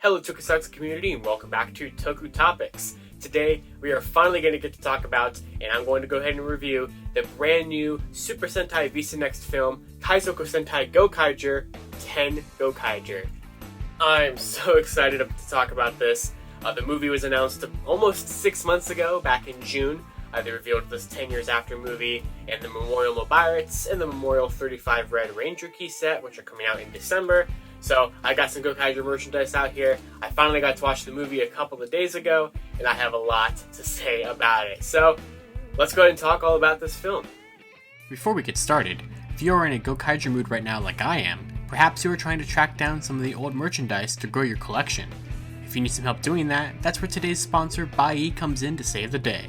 Hello Tokusatsu community and welcome back to Toku Topics. Today we are finally going to get to talk about, and I'm going to go ahead and review, the brand new Super Sentai Visa Next film, Kaizoku Sentai Gokaiger, Ten Gokaiger. I'm so excited to talk about this. The movie was announced almost 6 months ago, back in June. They revealed this 10 years after movie, and the Memorial Mobiles and the Memorial 35 Red Ranger key set, which are coming out in December. So I got some Gokaiger merchandise out here. I finally got to watch the movie a couple of days ago, and I have a lot to say about it. So let's go ahead and talk all about this film. Before we get started, if you are in a Gokaiger mood right now like I am, perhaps you are trying to track down some of the old merchandise to grow your collection. If you need some help doing that, that's where today's sponsor Buyee comes in to save the day.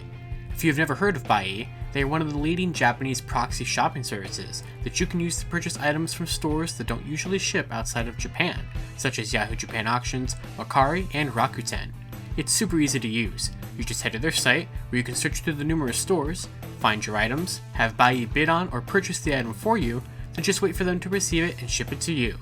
If you have never heard of Buyee, they are one of the leading Japanese proxy shopping services that you can use to purchase items from stores that don't usually ship outside of Japan, such as Yahoo Japan Auctions, Mercari, and Rakuten. It's super easy to use. You just head to their site, where you can search through the numerous stores, find your items, have Buyee bid on or purchase the item for you, then just wait for them to receive it and ship it to you.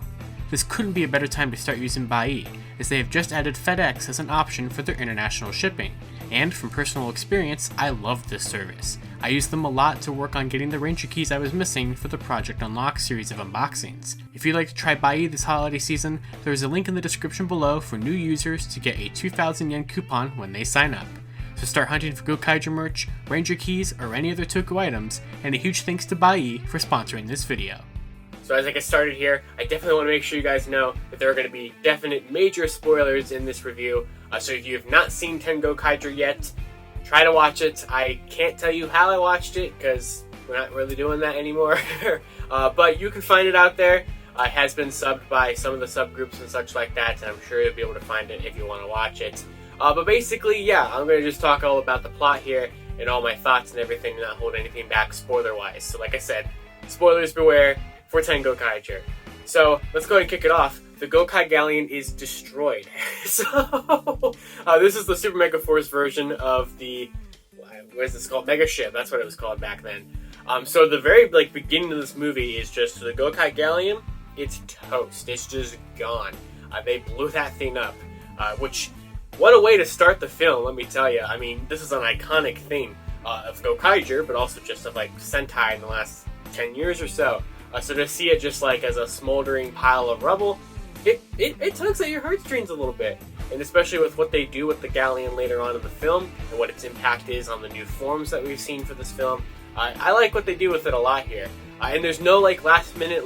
This couldn't be a better time to start using Buyee, as they have just added FedEx as an option for their international shipping. And from personal experience, I love this service. I use them a lot to work on getting the Ranger keys I was missing for the Project Unlock series of unboxings. If you'd like to try Buyee this holiday season, there is a link in the description below for new users to get a 2,000 yen coupon when they sign up. So start hunting for Gokaiger merch, Ranger keys, or any other Toku items, and a huge thanks to Buyee for sponsoring this video. So as I get started here, I definitely want to make sure you guys know that there are going to be definite major spoilers in this review. So if you have not seen Ten Gokaiger yet, try to watch it. I can't tell you how I watched it, because we're not really doing that anymore. But you can find it out there. It has been subbed by some of the subgroups and such like that, and I'm sure you'll be able to find it if you want to watch it. But basically, yeah, I'm going to just talk all about the plot here, and all my thoughts and everything, not hold anything back spoiler-wise. So like I said, spoilers beware for Ten Gokaiger. So let's go ahead and kick it off. The Gokai Galleon is destroyed. So this is the Super Mega Force version of the, what is this called? Mega Ship. That's what it was called back then. So the very beginning of this movie is just the Gokai Galleon. It's toast. It's just gone. They blew that thing up. Which, what a way to start the film, let me tell you. I mean, this is an iconic thing of Gokaiger, but also just of Sentai in the last 10 years or so. So to see it just as a smoldering pile of rubble, it tugs at your heartstrings a little bit. And especially with what they do with the Galleon later on in the film, and what its impact is on the new forms that we've seen for this film. I like what they do with it a lot here. And there's no last minute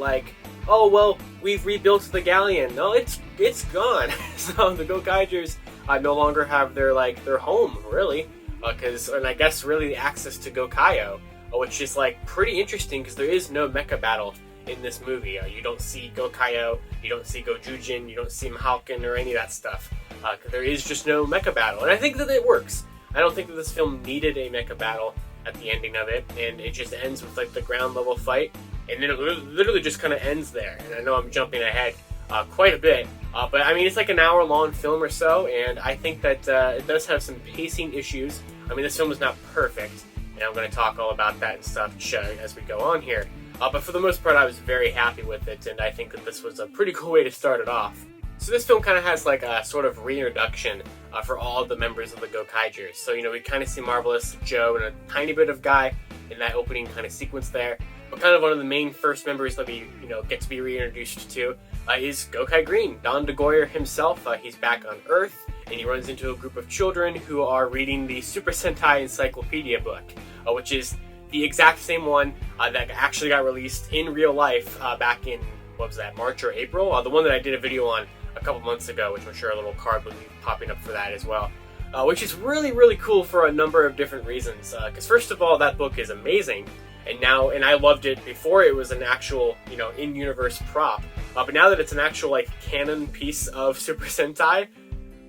oh well, we've rebuilt the Galleon. No, it's gone. So the Gokaigers no longer have their home, really. And I guess really the access to Gokaio. Which is pretty interesting because there is no mecha battle in this movie. You don't see Gokaio, you don't see Gojujin, you don't see Mahouken or any of that stuff. Because there is just no mecha battle. And I think that it works. I don't think that this film needed a mecha battle at the ending of it. And it just ends with the ground level fight. And then it literally just kind of ends there. And I know I'm jumping ahead quite a bit. But I mean, it's an hour long film or so. And I think that it does have some pacing issues. I mean, this film is not perfect. And I'm going to talk all about that and stuff as we go on here. But for the most part, I was very happy with it, and I think that this was a pretty cool way to start it off. So this film kind of has a sort of reintroduction for all of the members of the Gokaigers. So, we kind of see Marvelous, Joe, and a tiny bit of Guy in that opening kind of sequence there. But kind of one of the main first members that we, get to be reintroduced to is Gokai Green, Don DeGoyer himself. He's back on Earth, and he runs into a group of children who are reading the Super Sentai Encyclopedia book, which is the exact same one that actually got released in real life back in, March or April? The one that I did a video on a couple months ago, which I'm sure a little card will be popping up for that as well. Which is really, really cool for a number of different reasons. Because first of all, that book is amazing. And I loved it before it was an actual, in-universe prop. But now that it's an actual, canon piece of Super Sentai,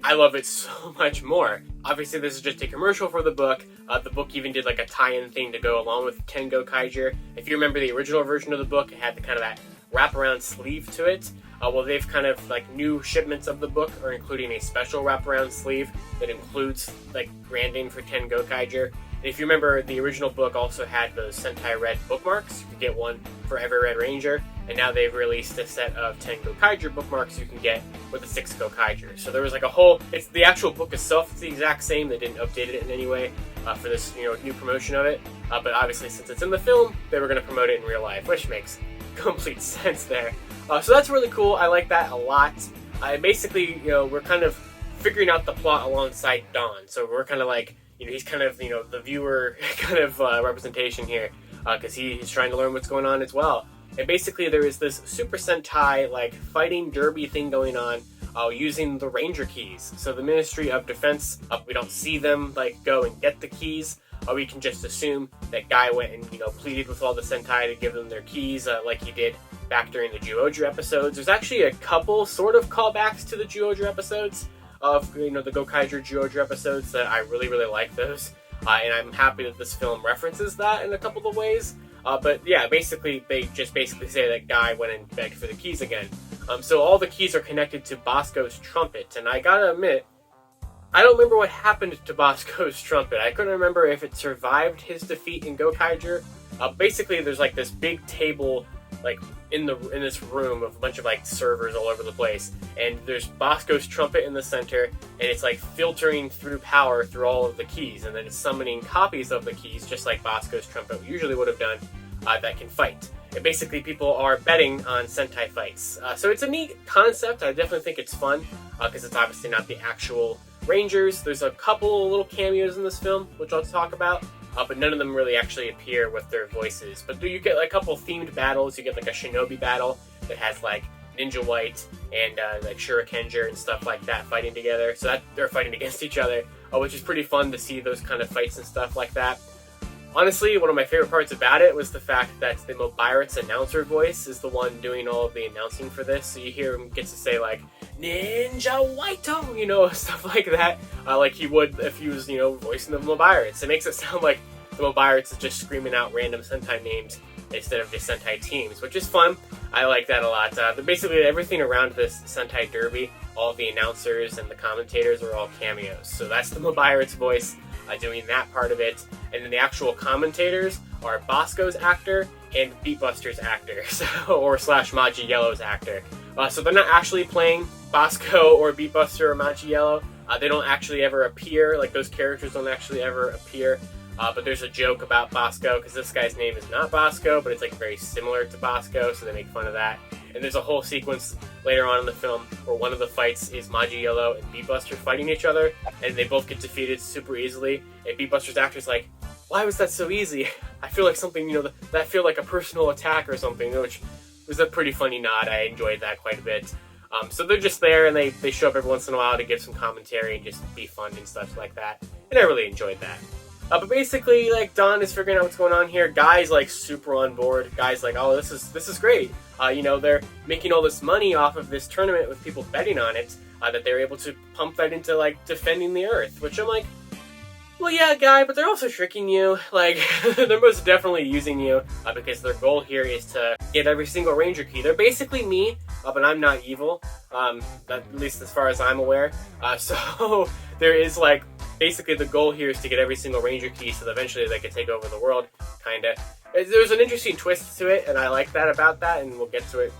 I love it so much more. Obviously, this is just a commercial for the book. The book even did a tie-in thing to go along with Ten Gokaiger. If you remember the original version of the book, it had the kind of that wraparound sleeve to it. Well, they've kind of new shipments of the book are including a special wraparound sleeve that includes branding for Ten Gokaiger. And if you remember, the original book also had those Sentai Red bookmarks. You get one for every Red Ranger, and now they've released a set of 10 Gokaiger bookmarks you can get with the 6 Gokaiger. So there was like a whole, it's the actual book itself, it's the exact same, they didn't update it in any way for this new promotion of it, but obviously since it's in the film, they were going to promote it in real life, which makes complete sense there. So that's really cool, I like that a lot. Basically, we're kind of figuring out the plot alongside Don, so we're kind of like, he's kind of, the viewer kind of representation here, because he's trying to learn what's going on as well. And basically there is this Super Sentai, like, fighting derby thing going on using the Ranger keys. So the Ministry of Defense, we don't see them, like, go and get the keys. We can just assume that Guy went and, pleaded with all the Sentai to give them their keys, like he did back during the Juoju episodes. There's actually a couple sort of callbacks to the Juoju episodes of, the Gokaiger Juoju episodes that I really, really like those. And I'm happy that this film references that in a couple of ways. But yeah, basically, they just say that Guy went and begged for the keys again. So all the keys are connected to Bosco's trumpet. And I gotta admit, I don't remember what happened to Bosco's trumpet. I couldn't remember if it survived his defeat in Gokaiger. Basically, there's like this big table, like in this room of a bunch of like servers all over the place, and there's Bosco's trumpet in the center, and it's like filtering through power through all of the keys, and then it's summoning copies of the keys, just like Bosco's trumpet usually would have done, that can fight. And basically people are betting on Sentai fights. So it's a neat concept. I definitely think it's fun, because it's obviously not the actual Rangers. There's a couple little cameos in this film, which I'll talk about. But none of them really actually appear with their voices. But you get like a couple themed battles. You get like a shinobi battle that has like Ninja White and like Shurikenger and stuff like that fighting together. So that they're fighting against each other, which is pretty fun to see those kind of fights and stuff like that. Honestly, one of my favorite parts about it was the fact that the Mobirat's announcer voice is the one doing all of the announcing for this. So you hear him get to say like, Ninja Whiteo, stuff like that, like he would if he was, voicing the Mobirats. It makes it sound like the Mobirats is just screaming out random Sentai names instead of just Sentai teams, which is fun. I like that a lot. Basically, everything around this Sentai Derby, all the announcers and the commentators are all cameos. So that's the Mobirats voice doing that part of it. And then the actual commentators are Bosco's actor and Beatbuster's actor, or slash Maji Yellow's actor. So they're not actually playing Bosco or Beatbuster or Maji Yellow. They don't actually ever appear, like those characters don't actually ever appear. But there's a joke about Bosco, because this guy's name is not Bosco, but it's like very similar to Bosco, so they make fun of that. And there's a whole sequence later on in the film where one of the fights is Maji Yellow and Beatbuster fighting each other, and they both get defeated super easily. And Beatbuster's actor's like, why was that so easy? I feel like something, that feel like a personal attack or something, which was a pretty funny nod. I enjoyed that quite a bit. So they're just there, and they show up every once in a while to give some commentary and just be fun and stuff like that. And I really enjoyed that. But basically, like, Don is figuring out what's going on here. Guy's, like, super on board. Guy's like, oh, this is great. They're making all this money off of this tournament with people betting on it, that they're able to pump that into, like, defending the Earth. Which I'm like, well, yeah, Guy, but they're also tricking you. Like, they're most definitely using you, because their goal here is to get every single Ranger key. They're basically me, but I'm not evil, at least as far as I'm aware. So there is, like, basically the goal here is to get every single Ranger key so that eventually they can take over the world, kinda. There's an interesting twist to it, and I like that about that, and we'll get to it.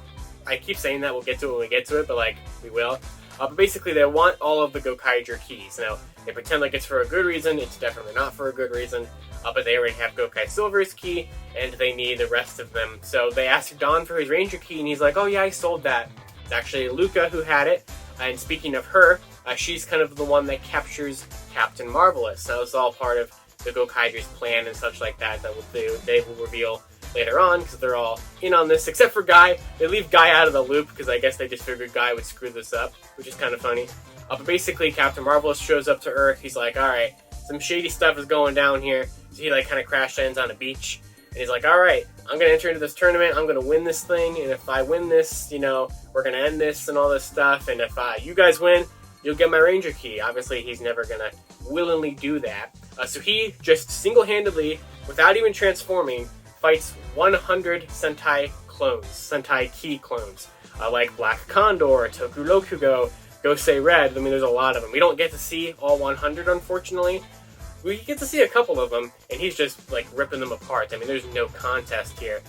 I keep saying that we'll get to it when we get to it, but, like, we will. But basically, they want all of the Gokaiger keys. Now, they pretend like it's for a good reason. It's definitely not for a good reason. But they already have Gokai Silver's key, and they need the rest of them. So they ask Don for his Ranger key, and he's like, oh yeah, I sold that. It's actually Luca who had it. And speaking of her, she's kind of the one that captures Captain Marvelous. That was all part of the Gokaiger's plan and such like that they will reveal later on, because they're all in on this, except for Guy. They leave Guy out of the loop, because I guess they just figured Guy would screw this up, which is kind of funny. But basically, Captain Marvelous shows up to Earth. He's like, alright, some shady stuff is going down here. So he, like, kind of crash lands on a beach. And he's like, alright, I'm going to enter into this tournament. I'm going to win this thing. And if I win this, we're going to end this and all this stuff. And if you guys win, you'll get my Ranger key. Obviously, he's never going to willingly do that. So he just single-handedly, without even transforming, fights 100 Sentai clones, Sentai key clones, like Black Condor, Toku Rokugo, Gosei Red. I mean, there's a lot of them. We don't get to see all 100, unfortunately. We get to see a couple of them, and he's just, like, ripping them apart. I mean, there's no contest here.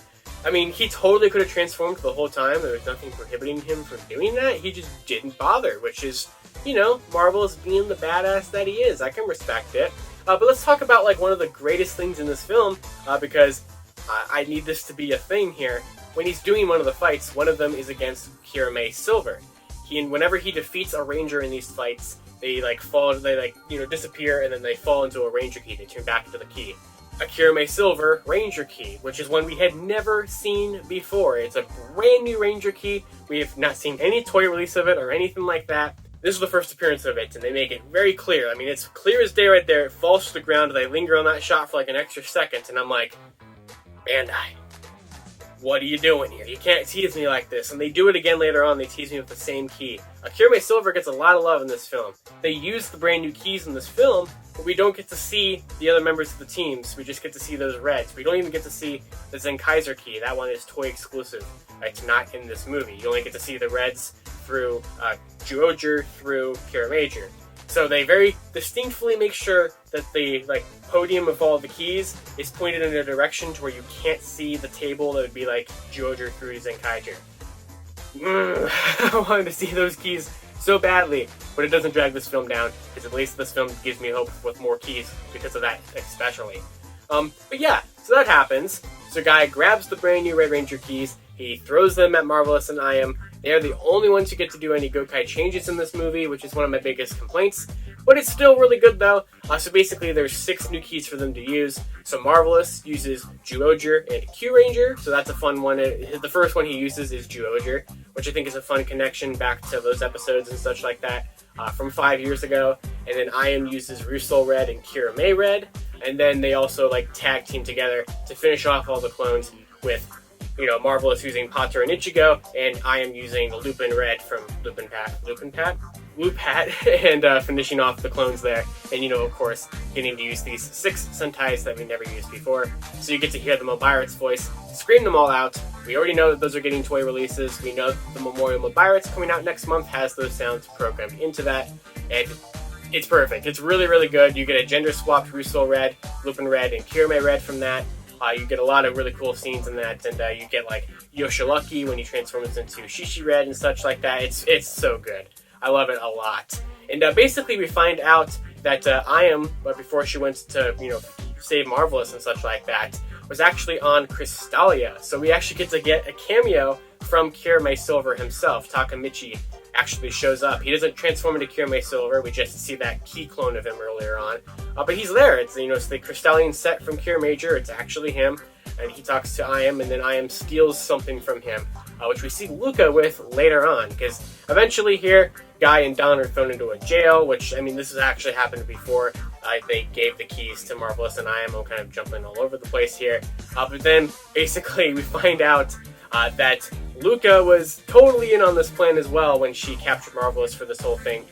I mean, he totally could have transformed the whole time. There was nothing prohibiting him from doing that. He just didn't bother, which is, you know, Marvelous being the badass that he is. I can respect it. But let's talk about, like, one of the greatest things in this film, because I need this to be a thing here. When he's doing one of the fights, one of them is against Kirame Silver. Whenever he defeats a ranger in these fights, they, like, fall, they, like, you know, disappear, and then they fall into a ranger key. They turn back into the key. A Kirame Silver Ranger Key, which is one we had never seen before. It's a brand new Ranger Key. We have not seen any toy release of it or anything like that. This is the first appearance of it, and they make it very clear. I mean, it's clear as day right there. It falls to the ground, and they linger on that shot for like an extra second, and I'm like, Bandai, what are you doing here? You can't tease me like this. And they do it again later on. They tease me with the same key. Kirame Silver gets a lot of love in this film. They use the brand new keys in this film, but we don't get to see the other members of the teams. We just get to see those reds. We don't even get to see the Zenkaiser key. That one is toy exclusive. It's not in this movie. You only get to see the reds through Zyuohger, through Kiramager. So they very distinctly make sure that the podium of all the keys is pointed in a direction to where you can't see the table that would be like Zyuohger through Zenkaiger. I wanted to see those keys so badly, but it doesn't drag this film down, because at least this film gives me hope with more keys because of that especially. But yeah, so that happens. So Guy grabs the brand new Red Ranger keys, he throws them at Marvelous and I Am. They are the only ones who get to do any Gokai changes in this movie, which is one of my biggest complaints. But it's still really good though. So basically there's 6 new keys for them to use. So Marvelous uses Zyuohger and Q Ranger, so that's a fun one. The first one he uses is Zyuohger, which I think is a fun connection back to those episodes and such like that from 5 years ago. And then I Am uses Rusol Red and Kirame Red. And then they also tag team together to finish off all the clones with, you know, Marvelous using Pater and Ichigo, and I Am using the Lupin Red from Lupin Pat, and finishing off the clones there. And, you know, of course, getting to use these 6 Sentais that we never used before. So you get to hear the Mobirat's voice, scream them all out. We already know that those are getting toy releases. We know that the Memorial Mobirat's coming out next month has those sounds programmed into that. And it's perfect. It's really, really good. You get a gender-swapped Rusol Red, Lupin Red, and Kirame Red from that. You get a lot of really cool scenes in that, and you get Yoshilucky when he transforms into Shishi Red and such like that. It's so good. I love it a lot. And basically we find out that I Am, but before she went to, you know, save Marvelous and such like that, was actually on Crystallia. So we actually get a cameo from Kirame Silver himself. Takamichi actually shows up. He doesn't transform into Kirame Silver. We just see that key clone of him earlier on. But he's there. It's, you know, it's the Crystallian set from Kiramager. It's actually him. And he talks to I Am, and then I Am steals something from him, which we see Luca with later on. Because eventually here, Guy and Don are thrown into a jail, which, I mean, this has actually happened before. They gave the keys to Marvelous and I Am. I'm kind of jumping all over the place here. But then, basically, we find out that Luca was totally in on this plan as well when she captured Marvelous for this whole thing.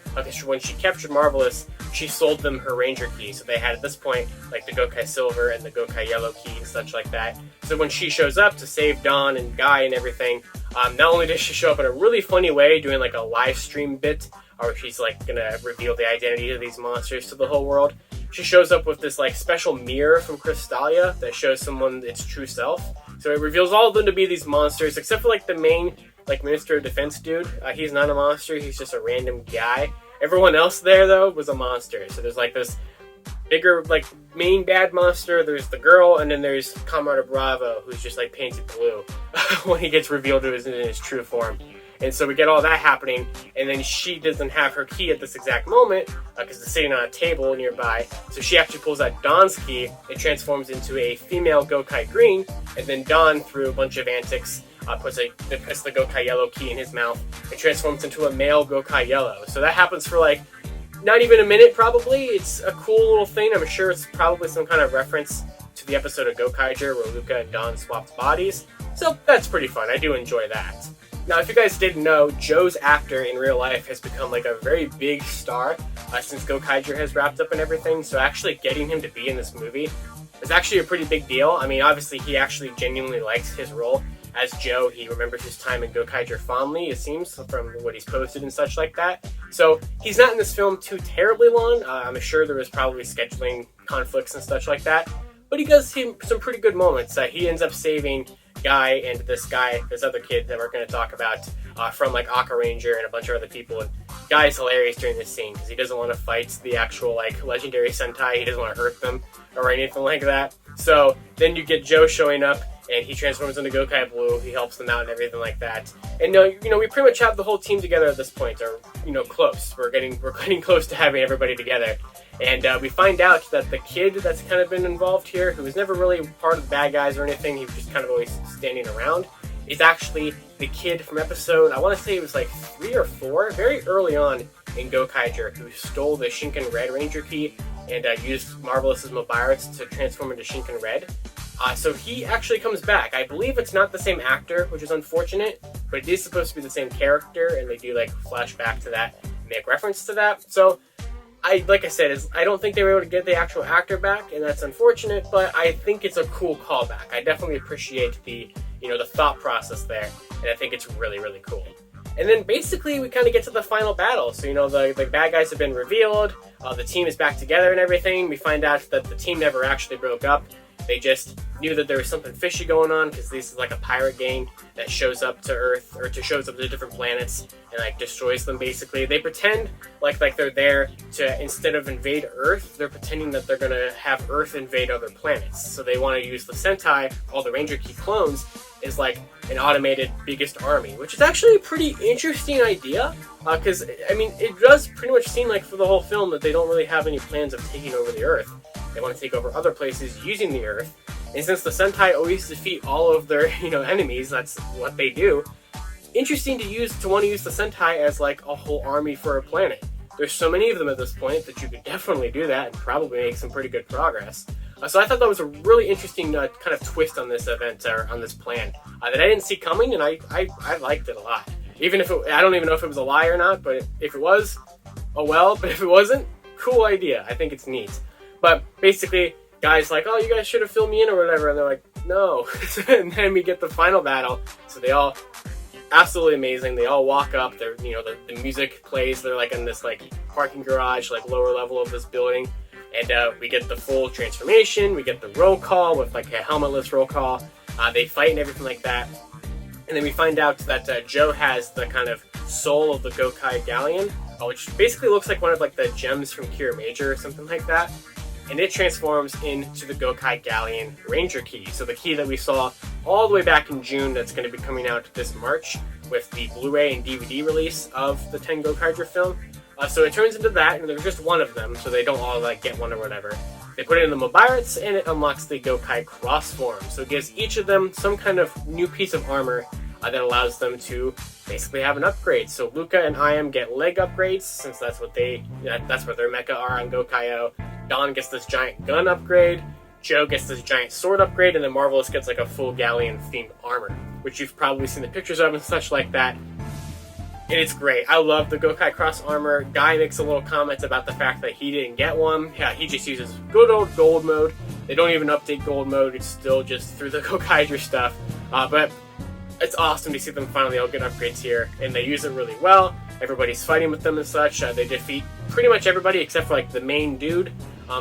When she captured Marvelous, she sold them her Ranger key. So they had, at this point, the Gokai Silver and the Gokai Yellow key and such like that. So when she shows up to save Dawn and Guy and everything, not only does she show up in a really funny way, doing a live stream bit, or she's gonna reveal the identity of these monsters to the whole world, she shows up with this special mirror from Crystallia that shows someone its true self. So it reveals all of them to be these monsters, except for the main Minister of Defense dude. He's not a monster, he's just a random guy. Everyone else there though was a monster. So there's this bigger main bad monster, there's the girl, and then there's Comrade Bravo, who's just painted blue when he gets revealed to in his true form. And so we get all that happening, and then she doesn't have her key at this exact moment because it's sitting on a table nearby. So she actually pulls out Dawn's key and transforms into a female Gokai Green, and then Dawn, through a bunch of antics, puts the Gokai Yellow key in his mouth and transforms into a male Gokai Yellow. So that happens for not even a minute probably. It's a cool little thing. I'm sure it's probably some kind of reference to the episode of Gokaiger where Luca and Dawn swapped bodies. So that's pretty fun. I do enjoy that. Now, if you guys didn't know, Joe's actor in real life has become a very big star since Gokaiger has wrapped up and everything, so actually getting him to be in this movie is actually a pretty big deal. I mean, obviously, he actually genuinely likes his role as Joe. He remembers his time in Gokaiger fondly, it seems, from what he's posted and such like that. So, he's not in this film too terribly long. I'm sure there was probably scheduling conflicts and such like that, but he does see some pretty good moments. He ends up saving Guy and this other kid that we're going to talk about from like Aka Ranger and a bunch of other people. And Guy's hilarious during this scene because he doesn't want to fight the actual like legendary Sentai. He doesn't want to hurt them or anything like that. So then you get Joe showing up and he transforms into Gokai Blue. He helps them out and everything like that. And we pretty much have the whole team together at this point, or close. We're getting close to having everybody together. And we find out that the kid that's kind of been involved here, who was never really part of the bad guys or anything, he was just kind of always standing around, is actually the kid from episode, I want to say it was like 3 or 4, very early on in Gokaiger, who stole the Shinken Red Ranger Key and used Marvelous's Mobiles to transform into Shinken Red. So he actually comes back. I believe it's not the same actor, which is unfortunate, but it is supposed to be the same character, and they do like flash back to that, make reference to that. So like I said, I don't think they were able to get the actual actor back, and that's unfortunate, but I think it's a cool callback. I definitely appreciate the thought process there, and I think it's really, really cool. And then basically we kind of get to the final battle. So, the bad guys have been revealed, the team is back together and everything. We find out that the team never actually broke up. They just knew that there was something fishy going on because this is like a pirate gang that shows up to Earth, or shows up to different planets and like destroys them basically. They pretend like they're there to, instead of invade Earth, they're pretending that they're going to have Earth invade other planets. So they want to use the Sentai, all the Ranger Key clones, is like an automated biggest army, which is actually a pretty interesting idea because, it does pretty much seem like for the whole film that they don't really have any plans of taking over the Earth. They want to take over other places using the Earth. And since the Sentai always defeat all of their, enemies, that's what they do. Interesting to want to use the Sentai as like a whole army for a planet. There's so many of them at this point that you could definitely do that and probably make some pretty good progress. So I thought that was a really interesting kind of twist on this event, or on this plan, that I didn't see coming, and I liked it a lot. Even if I don't even know if it was a lie or not, but if it was, oh well. But if it wasn't, cool idea. I think it's neat. But basically, Guy's like, oh, you guys should have filled me in or whatever, and they're like, no. And then we get the final battle. So they all, absolutely amazing. They all walk up. They're, the music plays. They're like in this like parking garage, like lower level of this building. And we get the full transformation. We get the roll call with like a helmetless roll call. They fight and everything like that. And then we find out that Joe has the kind of soul of the Gokai Galleon, which basically looks like one of like the gems from Kira Major or something like that. And it transforms into the Gokai Galleon Ranger Key. So the key that we saw all the way back in June, that's going to be coming out this March with the Blu-ray and DVD release of the Ten Gokaiger film. So it turns into that, and there's just one of them, so they don't all like get one or whatever. They put it in the Mobiles, and it unlocks the Gokai Cross Form. So it gives each of them some kind of new piece of armor that allows them to basically have an upgrade. So Luca and Iam get leg upgrades, since that's what their mecha are on Gokai-O. Don gets this giant gun upgrade. Joe gets this giant sword upgrade, and then Marvelous gets like a full Galleon-themed armor, which you've probably seen the pictures of and such like that. And it's great. I love the Gokai Cross armor. Guy makes a little comment about the fact that he didn't get one. Yeah, he just uses good old gold mode. They don't even update gold mode. It's still just through the Gokaiger stuff. But it's awesome to see them finally all get upgrades here, and they use it really well. Everybody's fighting with them and such. They defeat pretty much everybody except for like the main dude.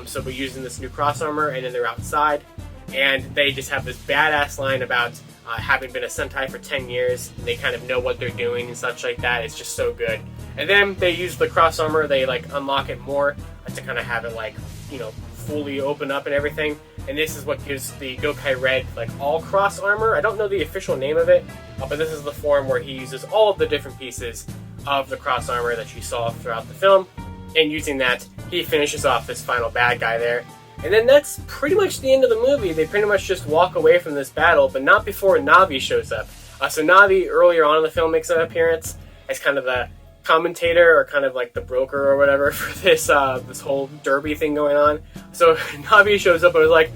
So we're using this new cross armor, and then they're outside, and they just have this badass line about having been a Sentai for 10 years. They kind of know what they're doing and such like that. It's just so good. And then they use the cross armor. They like unlock it more to kind of have it like, fully open up and everything. And this is what gives the Gokai Red like all cross armor. I don't know the official name of it, but this is the form where he uses all of the different pieces of the cross armor that you saw throughout the film. And using that, he finishes off this final bad guy there. And then that's pretty much the end of the movie. They pretty much just walk away from this battle, but not before Navi shows up. So Navi, earlier on in the film, makes an appearance as kind of the commentator, or kind of like the broker or whatever for this this whole derby thing going on. So Navi shows up and was like,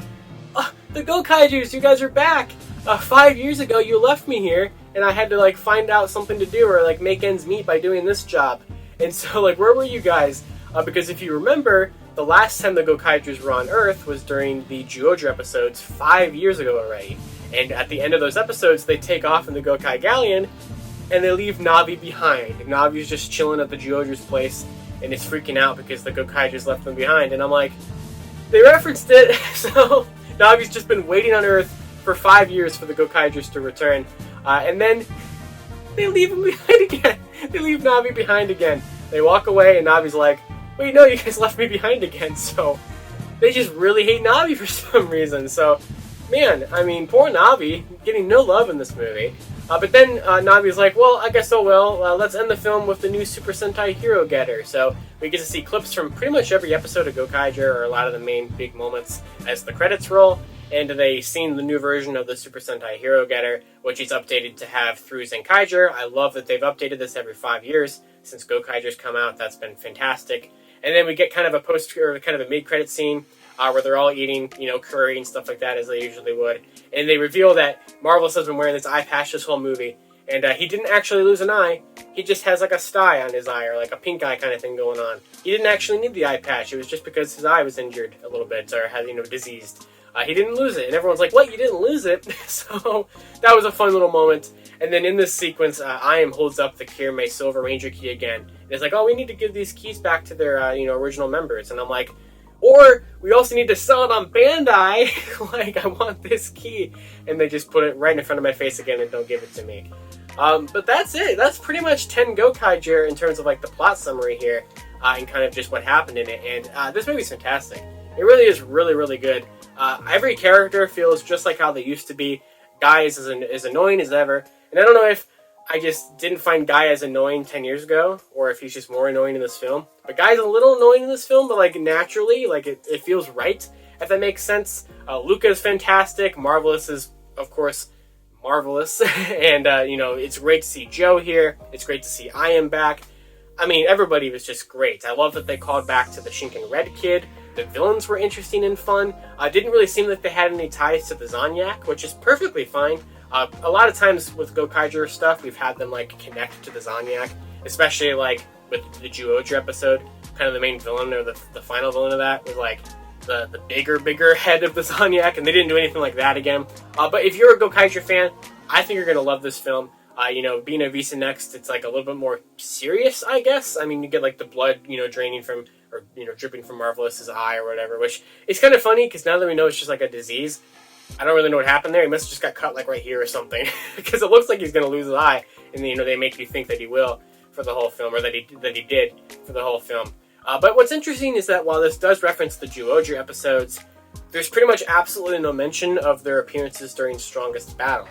oh, the Gokaigers, you guys are back! 5 years ago you left me here, and I had to like find out something to do, or like make ends meet by doing this job. And so like, where were you guys? Because if you remember, the last time the Gokaigers were on Earth was during the Zyuohger episodes 5 years ago already. And at the end of those episodes, they take off in the Gokai Galleon, and they leave Navi behind. Navi's just chilling at the Zyuohger's place, and is freaking out because the Gokaigers left them behind. And I'm like, they referenced it, so Navi's just been waiting on Earth for 5 years for the Gokaigers to return, and then they leave him behind again. They leave Navi behind again. They walk away, and Navi's like, wait, no, you guys left me behind again. So they just really hate Navi for some reason. So, man, I mean, poor Navi, getting no love in this movie. But then Navi's like, well, I guess I will. Let's end the film with the new Super Sentai Hero Getter. So we get to see clips from pretty much every episode of Gokaiger, or a lot of the main big moments as the credits roll. And they've seen the new version of the Super Sentai Hero Getter, which is updated to have through Zenkaiger. I love that they've updated this every 5 years since Gokaiger's come out. That's been fantastic. And then we get kind of a mid-credit scene where they're all eating, curry and stuff like that, as they usually would. And they reveal that Marvelous has been wearing this eye patch this whole movie, and he didn't actually lose an eye. He just has like a sty on his eye, or like a pink eye kind of thing going on. He didn't actually need the eye patch. It was just because his eye was injured a little bit, or had, diseased. He didn't lose it, and everyone's like, what, you didn't lose it? So that was a fun little moment. And then in this sequence, Iam holds up the Kirame Silver Ranger key again. And it's like, oh, we need to give these keys back to their, original members. And I'm like, or we also need to sell it on Bandai. Like, I want this key. And they just put it right in front of my face again and don't give it to me. But that's it. That's pretty much Ten Gokaiger in terms of, like, the plot summary here. And kind of just what happened in it. And this movie's fantastic. It really is really, really good. Every character feels just like how they used to be. Guy is as annoying as ever. And I don't know if I just didn't find Guy as annoying 10 years ago, or if he's just more annoying in this film. But Guy's a little annoying in this film, but like naturally, like it feels right, if that makes sense. Luca is fantastic. Marvelous is, of course, marvelous. And, it's great to see Joe here. It's great to see Iam back. I mean, everybody was just great. I love that they called back to the Shinken Red Kid. The villains were interesting and fun. Didn't really seem like they had any ties to the Zanyak, which is perfectly fine. A lot of times with Gokaiger stuff, we've had them like connect to the Zanyak, especially like with the Juoja episode. Kind of the main villain, or the final villain of that, was like the bigger head of the Zanyak, and they didn't do anything like that again. But if you're a Gokaiger fan, I think you're going to love this film. Being a Visa Next, it's like a little bit more serious, I guess. I mean, you get like the blood, draining from, or, dripping from Marvelous's eye or whatever, which is kind of funny, because now that we know it's just like a disease, I don't really know what happened there. He must have just got cut like right here or something, because it looks like he's going to lose his eye, and they make you think that he will for the whole film, or that he did for the whole film. But what's interesting is that while this does reference the Juoja episodes, there's pretty much absolutely no mention of their appearances during Strongest Battle.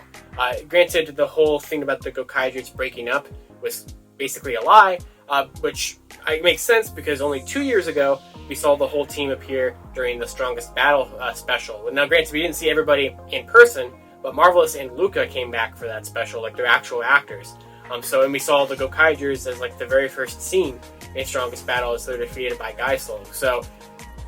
Granted, the whole thing about the Gokaigers breaking up was basically a lie, which makes sense because only 2 years ago we saw the whole team appear during the Strongest Battle special. Now, granted, we didn't see everybody in person, but Marvelous and Luca came back for that special, like they're actual actors. And we saw the Gokaigers as like the very first scene in Strongest Battle as they're defeated by Geisel. So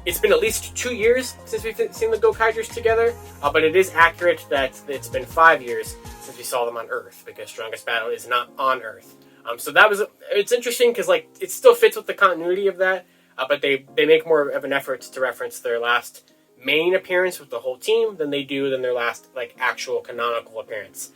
it's been at least 2 years since we've seen the Gokaigers together, but it is accurate that it's been 5 years since we saw them on Earth, because Strongest Battle is not on Earth. So it's interesting because like it still fits with the continuity of that, but they make more of an effort to reference their last main appearance with the whole team than their last like actual canonical appearance.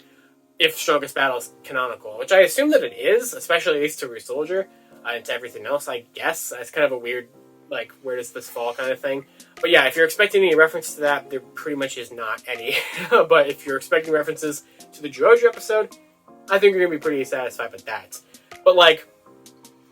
If Strongest Battle is canonical, which I assume that it is, especially at least to Resoldier, and to everything else, I guess. It's kind of a weird, like, where does this fall kind of thing. But yeah, if you're expecting any reference to that, there pretty much is not any. But if you're expecting references to the Juoja episode, I think you're going to be pretty satisfied with that. But, like,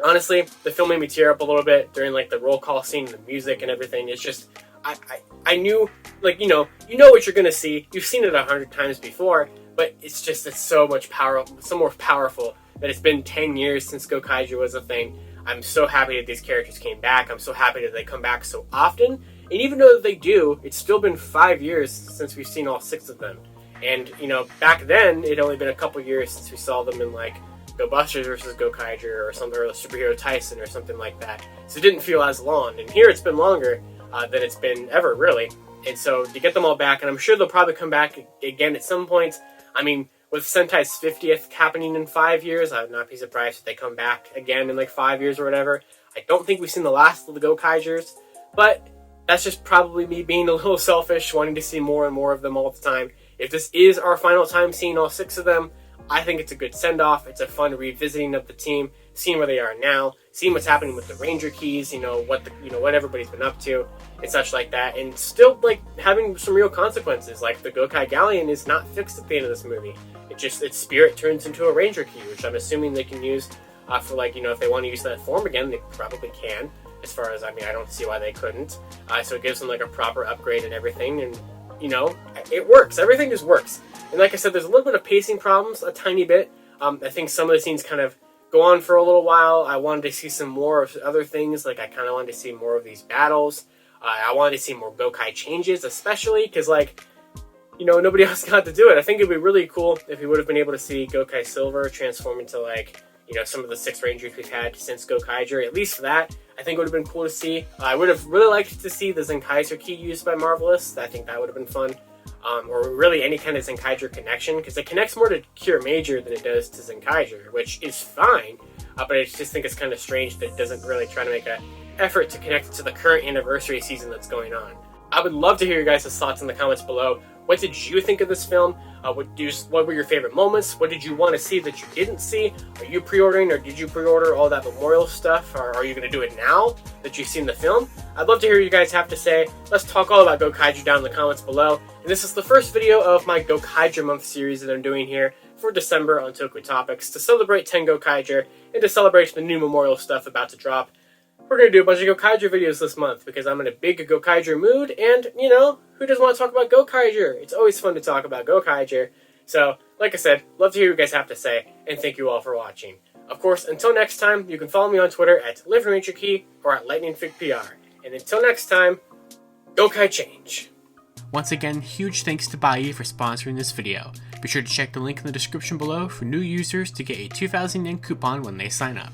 honestly, the film made me tear up a little bit during, like, the roll call scene, the music and everything. It's just, I knew, like, you know what you're going to see. You've seen it 100 times before, but it's so more powerful that it's been 10 years since Gokaiger was a thing. I'm so happy that these characters came back. I'm so happy that they come back so often. And even though they do, it's still been 5 years since we've seen all 6 of them. And, back then, it'd only been a couple years since we saw them in, like, Go Busters versus Gokaiger or something, or Superhero Tyson or something like that. So it didn't feel as long. And here it's been longer than it's been ever, really. And so to get them all back, and I'm sure they'll probably come back again at some point. I mean, with Sentai's 50th happening in 5 years, I would not be surprised if they come back again in like 5 years or whatever. I don't think we've seen the last of the Gokaigers, but that's just probably me being a little selfish, wanting to see more and more of them all the time. If this is our final time seeing all 6 of them, I think it's a good send-off. It's a fun revisiting of the team, seeing where they are now, seeing what's happening with the Ranger keys, what everybody's been up to and such like that, and still like having some real consequences. Like the Gokai Galleon is not fixed at the end of this movie. Its spirit turns into a Ranger key, which I'm assuming they can use for if they want to use that form again, they probably can. As far as I don't see why they couldn't. So it gives them like a proper upgrade and everything, and it works. Everything just works. And like I said, there's a little bit of pacing problems, a tiny bit. I think some of the scenes kind of go on for a little while. I wanted to see some more of other things. Like I kind of wanted to see more of these battles. I wanted to see more Gokai changes, especially because nobody else got to do it. I think it'd be really cool if we would have been able to see Gokai Silver transform into some of the 6 Rangers we've had since Gokaiger. At least for that, I think it would have been cool to see. I would have really liked to see the Zenkaiser key used by Marvelous. I think that would have been fun. Or really any kind of Zenkaiger connection, because it connects more to Cure Major than it does to Zenkaiger, which is fine, but I just think it's kind of strange that it doesn't really try to make an effort to connect it to the current anniversary season that's going on. I would love to hear your guys' thoughts in the comments below. What did you think of this film? What were your favorite moments? What did you want to see that you didn't see? Are you pre-ordering, or did you pre-order all that memorial stuff? Or are you going to do it now that you've seen the film? I'd love to hear what you guys have to say. Let's talk all about Gokaiger down in the comments below. And this is the first video of my Gokaiger month series that I'm doing here for December on Toku Topics to celebrate Ten Gokaiger and to celebrate the new memorial stuff about to drop. We're going to do a bunch of Gokaiger videos this month because I'm in a big Gokaiger mood, and, who doesn't want to talk about Gokaiger? It's always fun to talk about Gokaiger. So, like I said, love to hear what you guys have to say, and thank you all for watching. Of course, until next time, you can follow me on Twitter at LiveRangerKey or at LightningFigPR. And until next time, Gokai Change. Once again, huge thanks to Buyee for sponsoring this video. Be sure to check the link in the description below for new users to get a 2,000 yen coupon when they sign up.